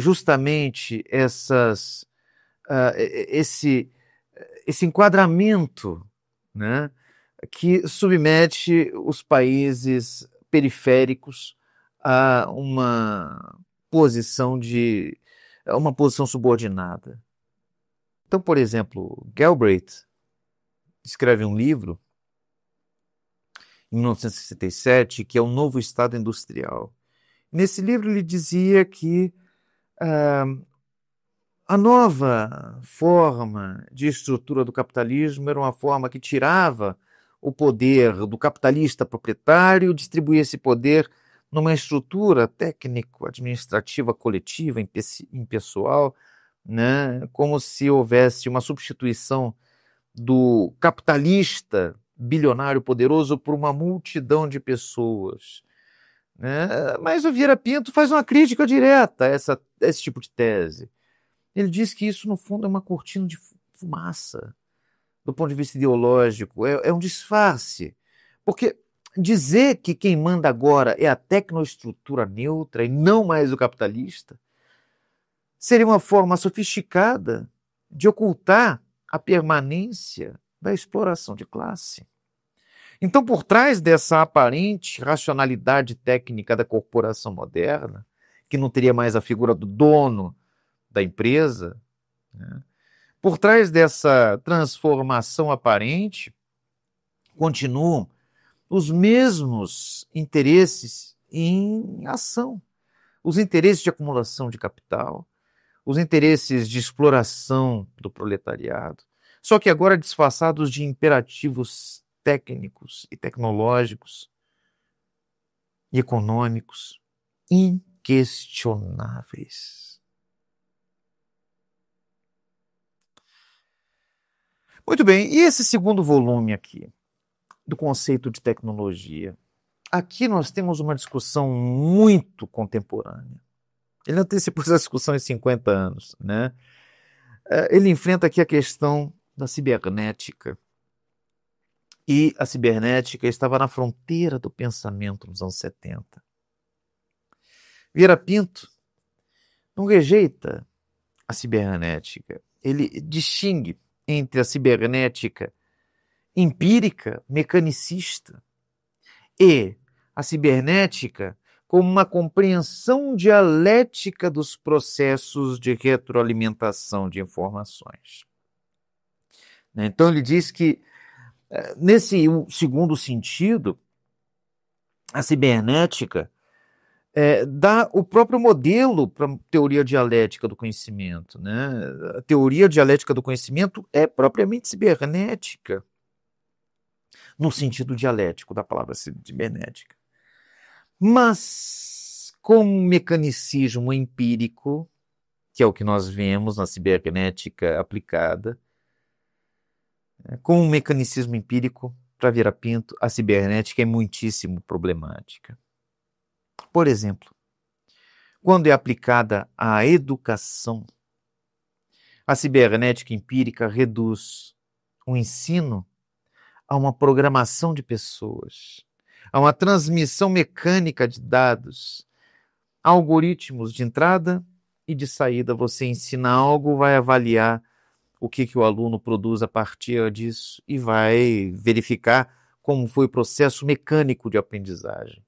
justamente esse enquadramento, né, que submete os países periféricos a uma posição subordinada. Então, por exemplo, Galbraith escreve um livro em 1967 que é o Novo Estado Industrial. Nesse livro ele dizia que a nova forma de estrutura do capitalismo era uma forma que tirava o poder do capitalista proprietário, distribuía esse poder numa estrutura técnico-administrativa coletiva, impessoal, né? Como se houvesse uma substituição do capitalista bilionário poderoso por uma multidão de pessoas, né? Mas o Vieira Pinto faz uma crítica direta a esse tipo de tese. Ele diz que isso, no fundo, é uma cortina de fumaça, do ponto de vista ideológico, é um disfarce. Porque dizer que quem manda agora é a tecnoestrutura neutra e não mais o capitalista seria uma forma sofisticada de ocultar a permanência da exploração de classe. Então, por trás dessa aparente racionalidade técnica da corporação moderna, que não teria mais a figura do dono da empresa, né? Por trás dessa transformação aparente, continuam os mesmos interesses em ação. Os interesses de acumulação de capital, os interesses de exploração do proletariado, só que agora disfarçados de imperativos técnicos e tecnológicos e econômicos inquestionáveis. Muito bem, e esse segundo volume aqui, do conceito de tecnologia? Aqui nós temos uma discussão muito contemporânea. Ele antecipou essa discussão em 50 anos, né? Ele enfrenta aqui a questão da cibernética. E a cibernética estava na fronteira do pensamento nos anos 70. Vieira Pinto não rejeita a cibernética. Ele distingue entre a cibernética empírica, mecanicista, e a cibernética como uma compreensão dialética dos processos de retroalimentação de informações. Então ele diz que, nesse segundo sentido, a cibernética dá o próprio modelo para a teoria dialética do conhecimento, né? A teoria dialética do conhecimento é propriamente cibernética, no sentido dialético da palavra cibernética. Mas, com um mecanicismo empírico, que é o que nós vemos na cibernética aplicada, com um mecanismo empírico, para Vieira Pinto, a cibernética é muitíssimo problemática. Por exemplo, quando é aplicada à educação, a cibernética empírica reduz o ensino a uma programação de pessoas, a uma transmissão mecânica de dados, algoritmos de entrada e de saída. Você ensina algo, vai avaliar o que o aluno produz a partir disso e vai verificar como foi o processo mecânico de aprendizagem.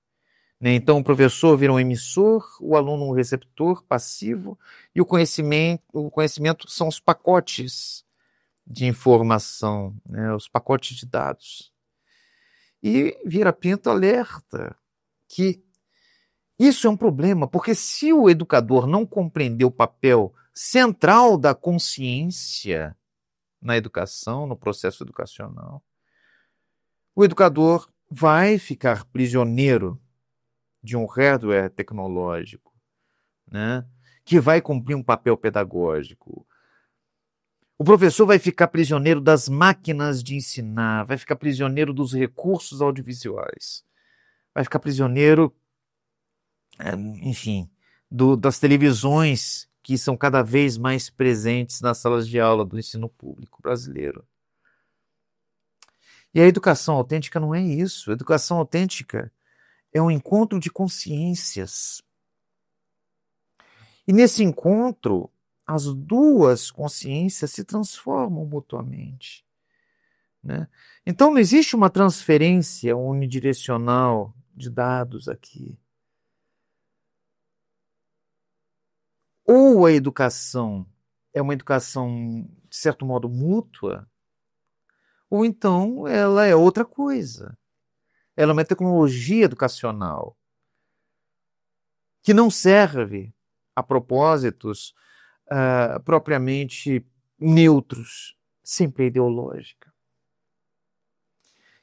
Então, o professor vira um emissor, o aluno um receptor passivo, e o conhecimento são os pacotes de informação, né, os pacotes de dados. E Vieira Pinto alerta que isso é um problema, porque se o educador não compreender o papel central da consciência na educação, no processo educacional, o educador vai ficar prisioneiro de um hardware tecnológico, né, que vai cumprir um papel pedagógico. O professor vai ficar prisioneiro das máquinas de ensinar, vai ficar prisioneiro dos recursos audiovisuais, vai ficar prisioneiro, enfim, das televisões que são cada vez mais presentes nas salas de aula do ensino público brasileiro. E a educação autêntica não é isso. A educação autêntica é um encontro de consciências. E nesse encontro, as duas consciências se transformam mutuamente, né? Então não existe uma transferência unidirecional de dados aqui. Ou a educação é uma educação, de certo modo, mútua, ou então ela é outra coisa. Ela é uma tecnologia educacional que não serve a propósitos propriamente neutros, sempre é ideológica.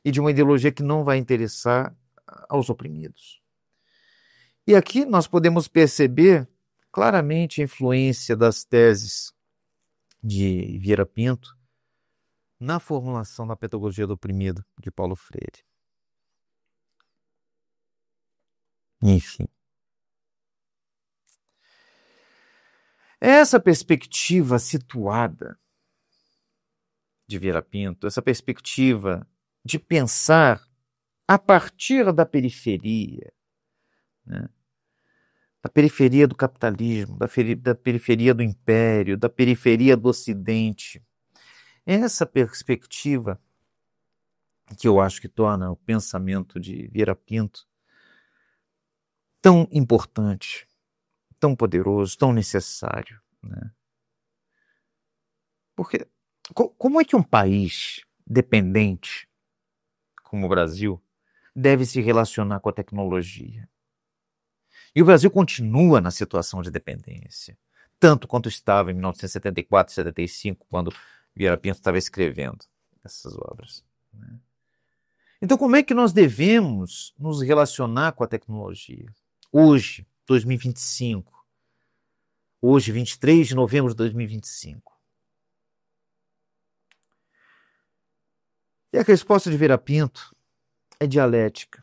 E de uma ideologia que não vai interessar aos oprimidos. E aqui nós podemos perceber claramente a influência das teses de Vieira Pinto na formulação da pedagogia do oprimido de Paulo Freire. Enfim. Essa perspectiva situada de Vieira Pinto, essa perspectiva de pensar a partir da periferia, né? Da periferia do capitalismo, da periferia do império, da periferia do Ocidente. Essa perspectiva que eu acho que torna o pensamento de Vieira Pinto tão importante, tão poderoso, tão necessário, né? Porque como é que um país dependente como o Brasil deve se relacionar com a tecnologia? E o Brasil continua na situação de dependência, tanto quanto estava em 1974, 75, quando Vieira Pinto estava escrevendo essas obras, né? Então, como é que nós devemos nos relacionar com a tecnologia? Hoje, 2025, hoje, 23 de novembro de 2025. E a resposta de Vieira Pinto é dialética.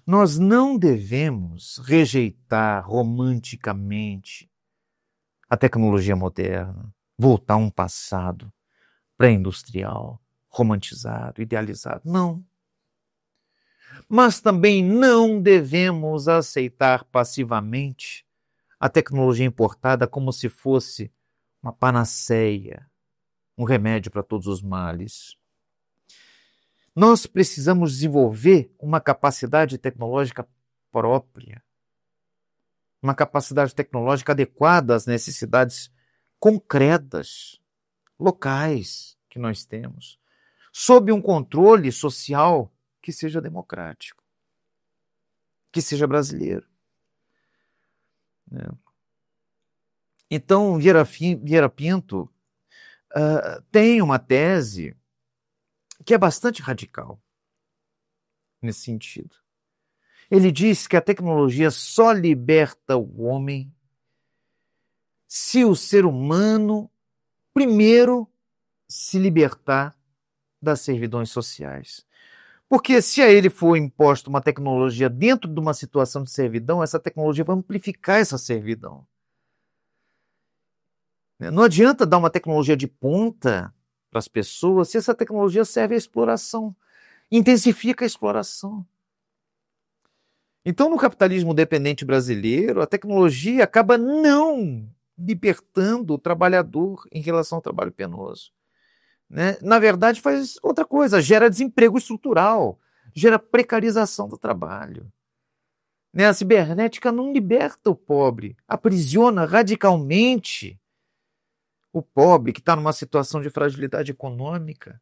Nós não devemos rejeitar romanticamente a tecnologia moderna, voltar a um passado pré-industrial, romantizado, idealizado. Não. Mas também não devemos aceitar passivamente a tecnologia importada como se fosse uma panaceia, um remédio para todos os males. Nós precisamos desenvolver uma capacidade tecnológica própria, uma capacidade tecnológica adequada às necessidades concretas, locais que nós temos, sob um controle social que seja democrático, que seja brasileiro. Então, Vieira Pinto tem uma tese que é bastante radical nesse sentido. Ele diz que a tecnologia só liberta o homem se o ser humano primeiro se libertar das servidões sociais. Porque se a ele for imposta uma tecnologia dentro de uma situação de servidão, essa tecnologia vai amplificar essa servidão. Não adianta dar uma tecnologia de ponta para as pessoas se essa tecnologia serve à exploração, intensifica a exploração. Então, no capitalismo dependente brasileiro, a tecnologia acaba não libertando o trabalhador em relação ao trabalho penoso, né? Na verdade, faz outra coisa, gera desemprego estrutural, gera precarização do trabalho. Né? A cibernética não liberta o pobre, aprisiona radicalmente o pobre que está numa situação de fragilidade econômica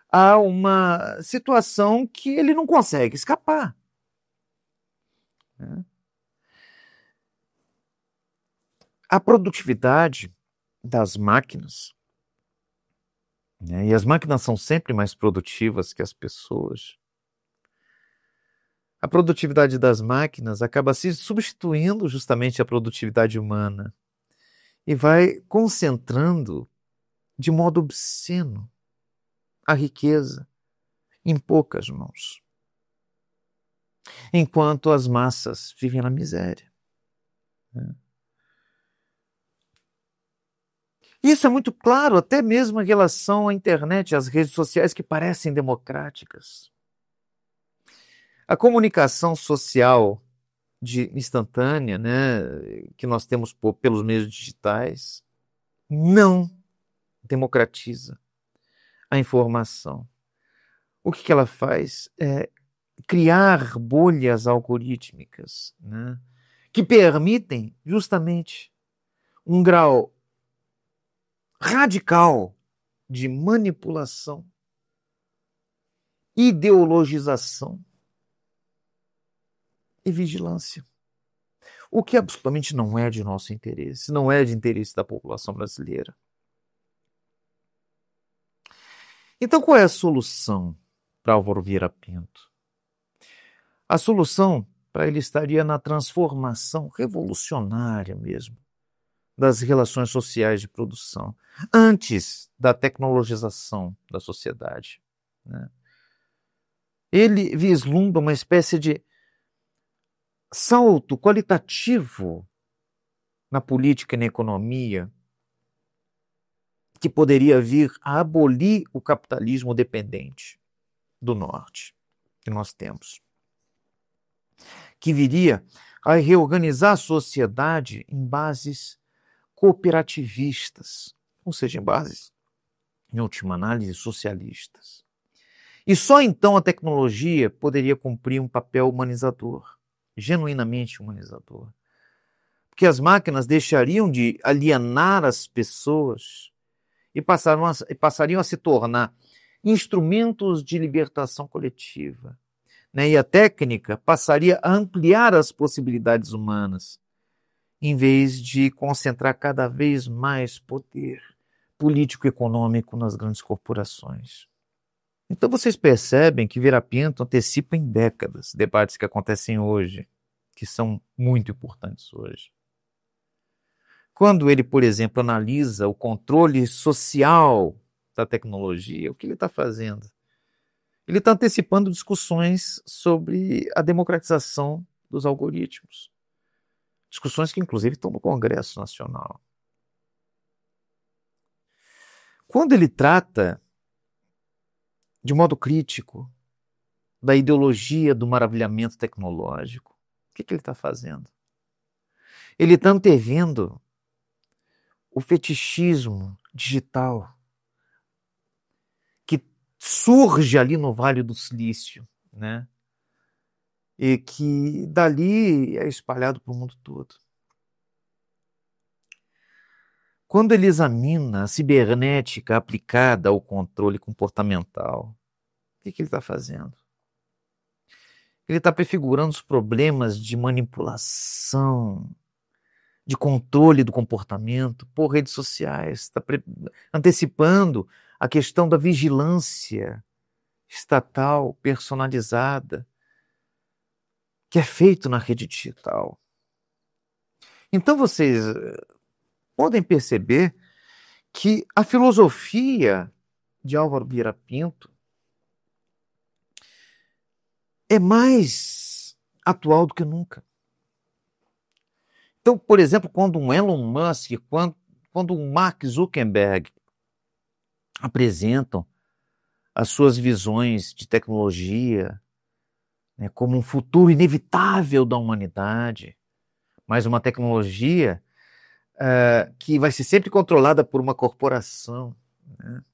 a uma situação que ele não consegue escapar. Né? A produtividade das máquinas, né? E as máquinas são sempre mais produtivas que as pessoas. A produtividade das máquinas acaba se substituindo justamente a produtividade humana e vai concentrando de modo obsceno a riqueza em poucas mãos, enquanto as massas vivem na miséria. Isso é muito claro até mesmo em relação à internet, às redes sociais que parecem democráticas. A comunicação social instantânea, né, que nós temos pelos meios digitais, não democratiza a informação. O que ela faz é criar bolhas algorítmicas, né, que permitem justamente um grau radical de manipulação, ideologização e vigilância. O que absolutamente não é de nosso interesse, não é de interesse da população brasileira. Então, qual é a solução para Álvaro Vieira Pinto? A solução para ele estaria na transformação revolucionária mesmo das relações sociais de produção, antes da tecnologização da sociedade. Né? Ele vislumbra uma espécie de salto qualitativo na política e na economia que poderia vir a abolir o capitalismo dependente do Norte que nós temos. Que viria a reorganizar a sociedade em bases cooperativistas, ou seja, em bases, em última análise, socialistas. E só então a tecnologia poderia cumprir um papel humanizador, genuinamente humanizador. Porque as máquinas deixariam de alienar as pessoas e passariam a se tornar instrumentos de libertação coletiva. Né? E a técnica passaria a ampliar as possibilidades humanas, em vez de concentrar cada vez mais poder político-econômico nas grandes corporações. Então vocês percebem que Vieira Pinto antecipa em décadas debates que acontecem hoje, que são muito importantes hoje. Quando ele, por exemplo, analisa o controle social da tecnologia, o que ele está fazendo? Ele está antecipando discussões sobre a democratização dos algoritmos. Discussões que, inclusive, estão no Congresso Nacional. Quando ele trata, de modo crítico, da ideologia do maravilhamento tecnológico, o que ele está fazendo? Ele está antevendo o fetichismo digital que surge ali no Vale do Silício, né? E que dali é espalhado para o mundo todo. Quando ele examina a cibernética aplicada ao controle comportamental, o que ele está fazendo? Ele está prefigurando os problemas de manipulação, de controle do comportamento por redes sociais, está antecipando a questão da vigilância estatal personalizada que é feito na rede digital. Então vocês podem perceber que a filosofia de Álvaro Vieira Pinto é mais atual do que nunca. Então, por exemplo, quando um Elon Musk, quando um Mark Zuckerberg apresentam as suas visões de tecnologia né, como um futuro inevitável da humanidade, mas uma tecnologia que vai ser sempre controlada por uma corporação, né,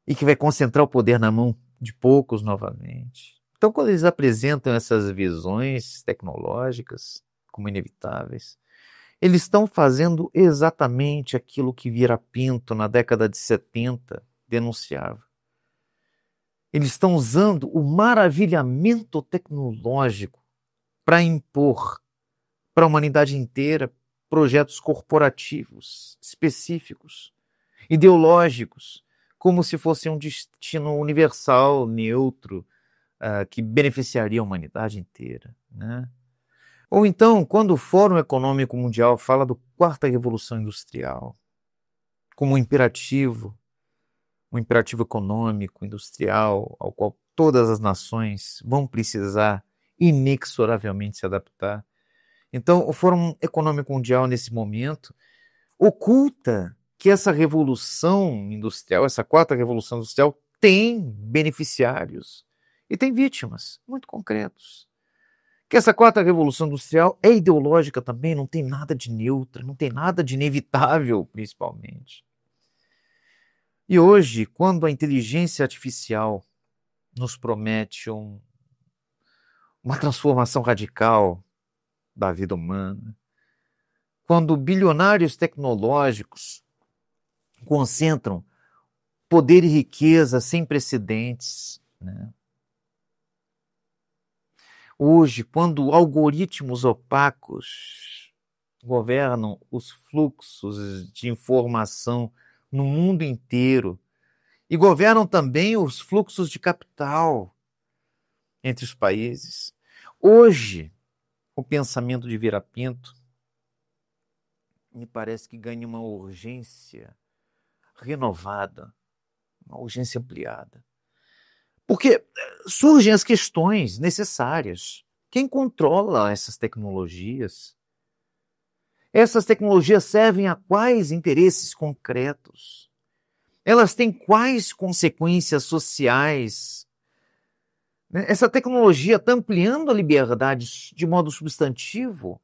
e que vai concentrar o poder na mão de poucos novamente. Então, quando eles apresentam essas visões tecnológicas como inevitáveis, eles estão fazendo exatamente aquilo que Vieira Pinto, na década de 70, denunciava. Eles estão usando o maravilhamento tecnológico para impor para a humanidade inteira projetos corporativos, específicos, ideológicos, como se fosse um destino universal, neutro, que beneficiaria a humanidade inteira, né? Ou então, quando o Fórum Econômico Mundial fala do quarta revolução industrial como um imperativo econômico, industrial, ao qual todas as nações vão precisar inexoravelmente se adaptar. Então, o Fórum Econômico Mundial, nesse momento, oculta que essa revolução industrial, essa quarta revolução industrial, tem beneficiários e tem vítimas muito concretos. Que essa quarta revolução industrial é ideológica também, não tem nada de neutra, não tem nada de inevitável, principalmente. E hoje, quando a inteligência artificial nos promete uma transformação radical da vida humana, quando bilionários tecnológicos concentram poder e riqueza sem precedentes, né? Hoje, quando algoritmos opacos governam os fluxos de informação no mundo inteiro e governam também os fluxos de capital entre os países. Hoje, o pensamento de Vieira Pinto me parece que ganha uma urgência renovada, uma urgência ampliada. Porque surgem as questões necessárias. Quem controla essas tecnologias? Essas tecnologias servem a quais interesses concretos? Elas têm quais consequências sociais? Essa tecnologia está ampliando a liberdade de modo substantivo?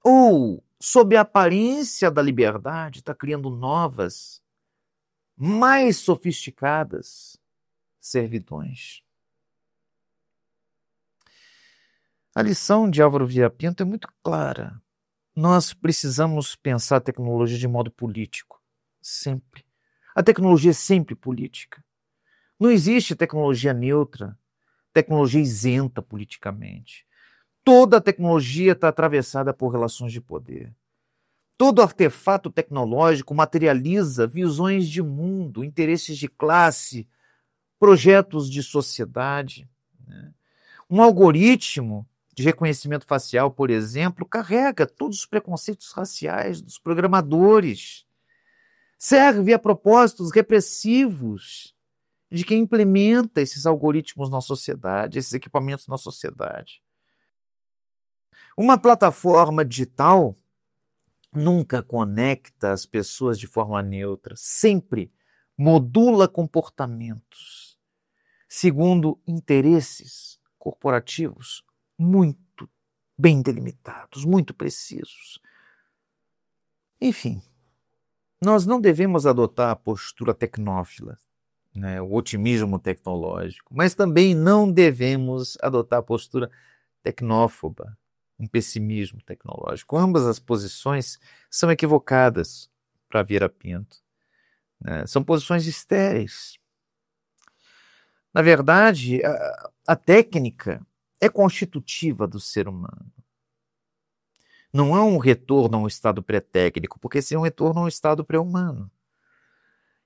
Ou, sob a aparência da liberdade, está criando novas, mais sofisticadas servidões? A lição de Álvaro Vieira Pinto é muito clara. Nós precisamos pensar a tecnologia de modo político, sempre. A tecnologia é sempre política. Não existe tecnologia neutra, tecnologia isenta politicamente. Toda a tecnologia está atravessada por relações de poder. Todo artefato tecnológico materializa visões de mundo, interesses de classe, projetos de sociedade, né? Um algoritmo de reconhecimento facial, por exemplo, carrega todos os preconceitos raciais dos programadores. Serve a propósitos repressivos de quem implementa esses algoritmos na sociedade, esses equipamentos na sociedade. Uma plataforma digital nunca conecta as pessoas de forma neutra, sempre modula comportamentos segundo interesses corporativos muito bem delimitados, muito precisos. Enfim, nós não devemos adotar a postura tecnófila, né, o otimismo tecnológico, mas também não devemos adotar a postura tecnófoba, um pessimismo tecnológico. Ambas as posições são equivocadas para Vieira Pinto, né? São posições estéreis. Na verdade, a técnica é constitutiva do ser humano. Não é um retorno a um estado pré-técnico, porque esse é um retorno a um estado pré-humano.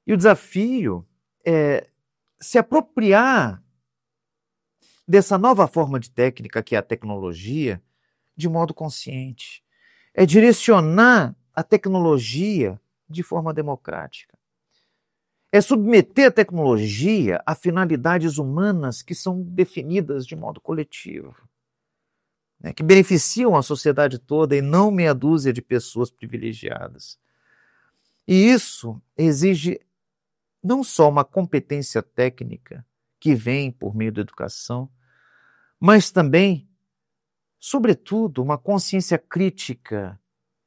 E o desafio é se apropriar dessa nova forma de técnica, que é a tecnologia, de modo consciente. É direcionar a tecnologia de forma democrática. É submeter a tecnologia a finalidades humanas que são definidas de modo coletivo, né, que beneficiam a sociedade toda e não meia dúzia de pessoas privilegiadas. E isso exige não só uma competência técnica, que vem por meio da educação, mas também, sobretudo, uma consciência crítica,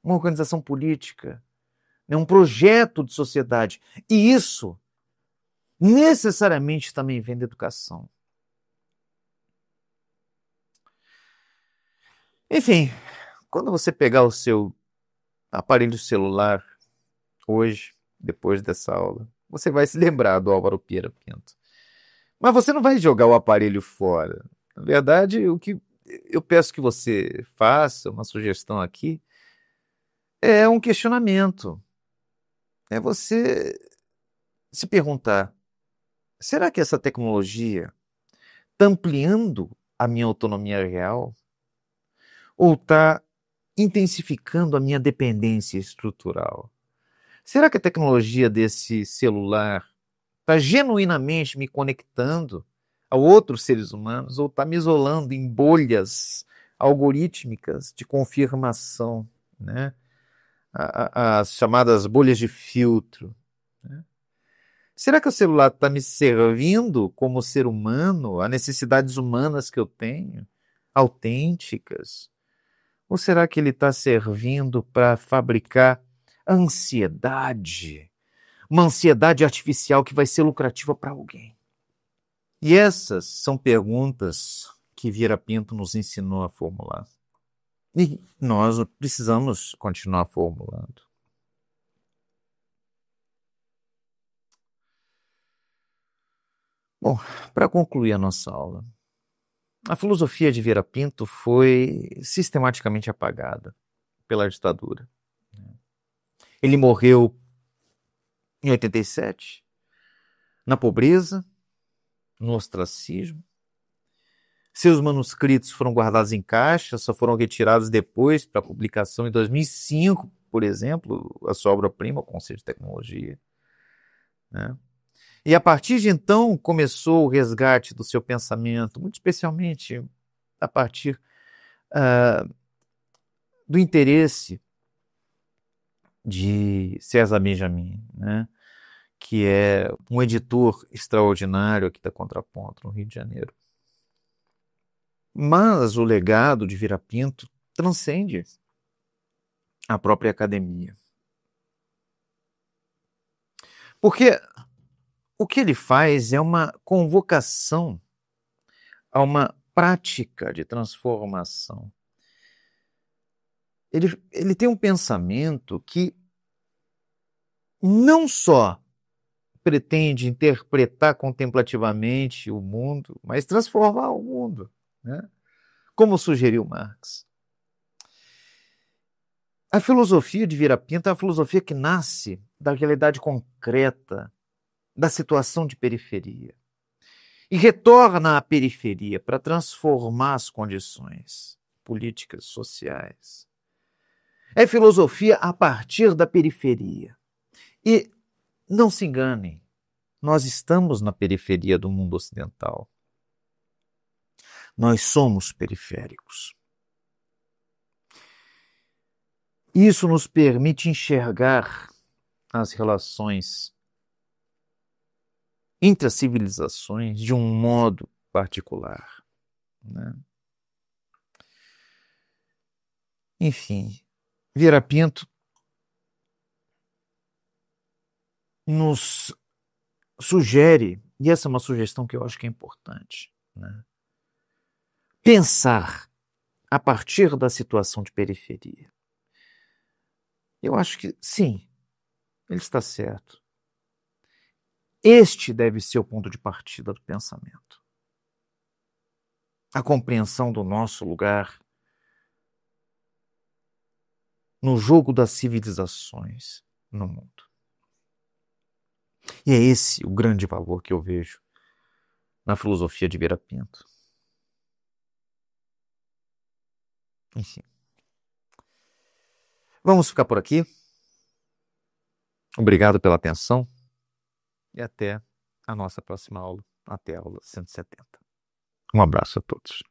uma organização política, né, um projeto de sociedade. E isso necessariamente também vem da educação. Enfim, quando você pegar o seu aparelho celular hoje, depois dessa aula, você vai se lembrar do Álvaro Pereira Pinto. Mas você não vai jogar o aparelho fora. Na verdade, o que eu peço que você faça, uma sugestão aqui, é um questionamento. É você se perguntar: será que essa tecnologia está ampliando a minha autonomia real? Ou está intensificando a minha dependência estrutural? Será que a tecnologia desse celular está genuinamente me conectando a outros seres humanos ou está me isolando em bolhas algorítmicas de confirmação, né? As chamadas bolhas de filtro, né? Será que o celular está me servindo como ser humano, a necessidades humanas que eu tenho, autênticas? Ou será que ele está servindo para fabricar ansiedade? Uma ansiedade artificial que vai ser lucrativa para alguém. E essas são perguntas que Vieira Pinto nos ensinou a formular. E nós precisamos continuar formulando. Bom, para concluir a nossa aula, a filosofia de Vieira Pinto foi sistematicamente apagada pela ditadura. Ele morreu em 87, na pobreza, no ostracismo. Seus manuscritos foram guardados em caixas, só foram retirados depois para publicação em 2005, por exemplo, a sua obra-prima, o Conceito de Tecnologia, né? E a partir de então começou o resgate do seu pensamento, muito especialmente a partir do interesse de César Benjamin, né? Que é um editor extraordinário aqui da Contraponto, no Rio de Janeiro. Mas o legado de Vieira Pinto transcende a própria academia. Porque o que ele faz é uma convocação a uma prática de transformação. Ele tem um pensamento que não só pretende interpretar contemplativamente o mundo, mas transformar o mundo, né? Como sugeriu Marx. A filosofia de Vieira Pinto é uma filosofia que nasce da realidade concreta, da situação de periferia, e retorna à periferia para transformar as condições políticas, sociais. É filosofia a partir da periferia. E não se enganem, nós estamos na periferia do mundo ocidental. Nós somos periféricos. Isso nos permite enxergar as relações entre as civilizações de um modo particular, né? Enfim, Vieira Pinto nos sugere, e essa é uma sugestão que eu acho que é importante, né? Pensar a partir da situação de periferia. Eu acho que, sim, ele está certo. Este deve ser o ponto de partida do pensamento. A compreensão do nosso lugar no jogo das civilizações no mundo. E é esse o grande valor que eu vejo na filosofia de Vieira Pinto. Enfim. Vamos ficar por aqui. Obrigado pela atenção e até a nossa próxima aula, até a aula 170. Um abraço a todos.